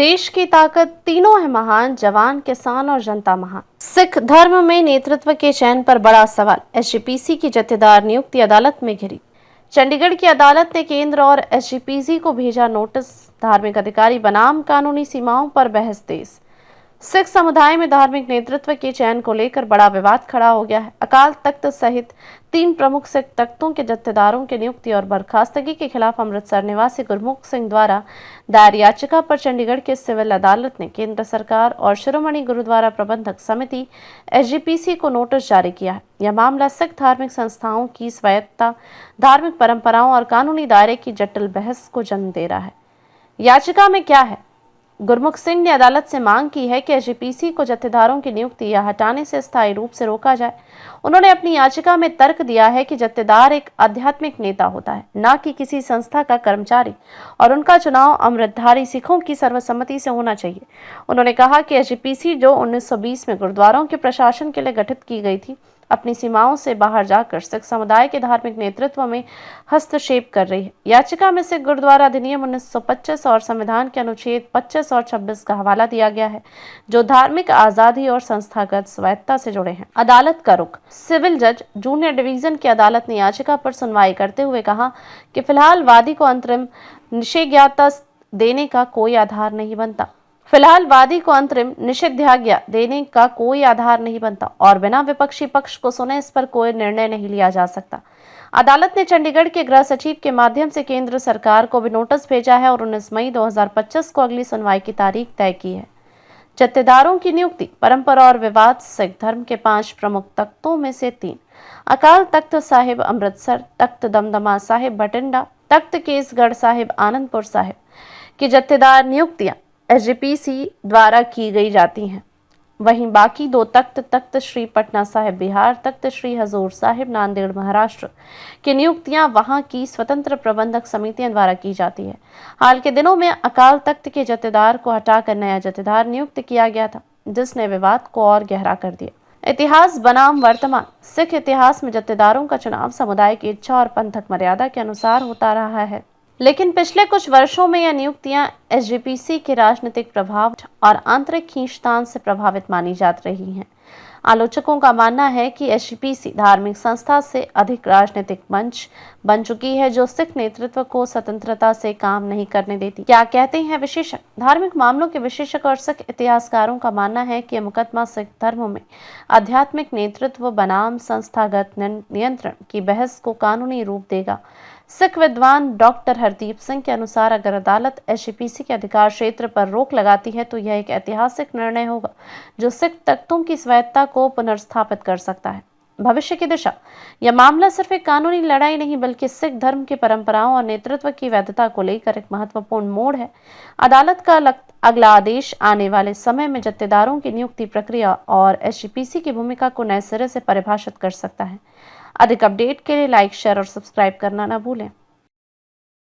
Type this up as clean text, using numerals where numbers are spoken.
देश की ताकत तीनों है महान, जवान, किसान और जनता महान। सिख धर्म में नेतृत्व के चयन पर बड़ा सवाल। एसजीपीसी की जत्थेदार नियुक्ति अदालत में घिरी। चंडीगढ़ की अदालत ने केंद्र और एसजीपीसी को भेजा नोटिस। धार्मिक अधिकारी बनाम कानूनी सीमाओं पर बहस तेज। सिख समुदाय में धार्मिक नेतृत्व के चयन को लेकर बड़ा विवाद खड़ा हो गया है। अकाल तख्त सहित 3 प्रमुख सिख तख्तों के जत्थेदारों की नियुक्ति और बर्खास्तगी के खिलाफ अमृतसर निवासी गुरमुख सिंह द्वारा दायर याचिका पर चंडीगढ़ की सिविल अदालत ने केंद्र सरकार और शिरोमणि गुरुद्वारा प्रबंधक समिति एसजीपीसी को नोटिस जारी किया है। यह मामला सिख धार्मिक संस्थाओं की स्वायत्तता, धार्मिक परंपराओं और कानूनी दायरे की जटिल बहस को जन्म दे रहा है। याचिका में क्या है? गुरमुख सिंह ने अदालत से मांग की है कि एसजीपीसी को जत्थेदारों की नियुक्ति या हटाने से स्थायी रूप से रोका जाए। उन्होंने अपनी याचिका में तर्क दिया है कि जत्थेदार एक आध्यात्मिक नेता होता है, न कि किसी संस्था का कर्मचारी, और उनका चुनाव अमृतधारी सिखों की सर्वसम्मति से होना चाहिए। उन्होंने कहा कि एसजीपीसी जो 1920 में गुरुद्वारों के प्रशासन के लिए गठित की गई थी, अपनी सीमाओं से बाहर जाकर सिख समुदाय के धार्मिक नेतृत्व में हस्तक्षेप कर रही है। याचिका में सिख गुरुद्वारा अधिनियम 1925 और संविधान के अनुच्छेद 25 और 26 का हवाला दिया गया है, जो धार्मिक आजादी और संस्थागत स्वायत्तता से जुड़े हैं। अदालत का रुख। सिविल जज जूनियर डिवीजन की अदालत ने याचिका पर सुनवाई करते हुए कहा कि फिलहाल वादी को अंतरिम निषेधाज्ञा देने का कोई आधार नहीं बनता। देने का कोई आधार नहीं बनता और बिना विपक्षी पक्ष को सुने इस पर कोई निर्णय नहीं लिया जा सकता। अदालत ने चंडीगढ़ के गृह सचिव के माध्यम से केंद्र सरकार को भी नोटिस भेजा है और 19 मई 2025 को अगली सुनवाई की तारीख तय की है। जत्थेदारों की नियुक्ति, परंपरा और विवाद। सिख धर्म के 5 प्रमुख तख्तों में से 3 अकाल तख्त साहिब अमृतसर, तख्त दमदमा साहिब बठिंडा, तख्त केसगढ़ साहिब आनंदपुर साहिब की जत्थेदार नियुक्तियां एसजीपीसी द्वारा की गई जाती हैं। वहीं बाकी 2 तख्त श्री पटना साहिब बिहार, तख्त श्री हजूर साहिब नांदेड़ महाराष्ट्र की नियुक्तियां वहां की स्वतंत्र प्रबंधक समितियों द्वारा की जाती है। हाल के दिनों में अकाल तख्त के जत्थेदार को हटाकर नया जत्थेदार नियुक्त किया गया था, जिसने विवाद को और गहरा कर दिया। इतिहास बनाम वर्तमान। सिख इतिहास में जत्थेदारों का चुनाव समुदाय की इच्छा और पंथक मर्यादा के अनुसार होता रहा है, लेकिन पिछले कुछ वर्षों में यह नियुक्तियां एसजीपीसी के राजनीतिक प्रभाव और आंतरिक खींचतान से प्रभावित मानी जा रही हैं। आलोचकों का मानना है कि एसजीपीसी धार्मिक संस्था से अधिक राजनीतिक मंच बन चुकी है, जो सिख नेतृत्व को स्वतंत्रता से काम नहीं करने देती। क्या कहते हैं विशेषज्ञ? धार्मिक मामलों के विशेषज्ञ और सिख इतिहासकारों का मानना है कि यह मुकदमा सिख धर्म में आध्यात्मिक नेतृत्व बनाम संस्थागत नियंत्रण की बहस को कानूनी रूप देगा। सिख विद्वान डॉक्टर हरदीप सिंह के अनुसार अगर अदालत एसजीपीसी के अधिकार क्षेत्र पर रोक लगाती है तो यह एक ऐतिहासिक निर्णय होगा, जो सिख तख्तों की स्वायत्तता को पुनर्स्थापित कर सकता है। भविष्य की दिशा। यह मामला सिर्फ एक कानूनी लड़ाई नहीं, बल्कि सिख धर्म की परंपराओं और नेतृत्व की वैधता को लेकर एक महत्वपूर्ण मोड़ है। अदालत का अगला आदेश आने वाले समय में जत्थेदारों की नियुक्ति प्रक्रिया और एसजीपीसी की भूमिका को नए सिरे से परिभाषित कर सकता है। अधिक अपडेट के लिए लाइक, शेयर और सब्सक्राइब करना न भूलें।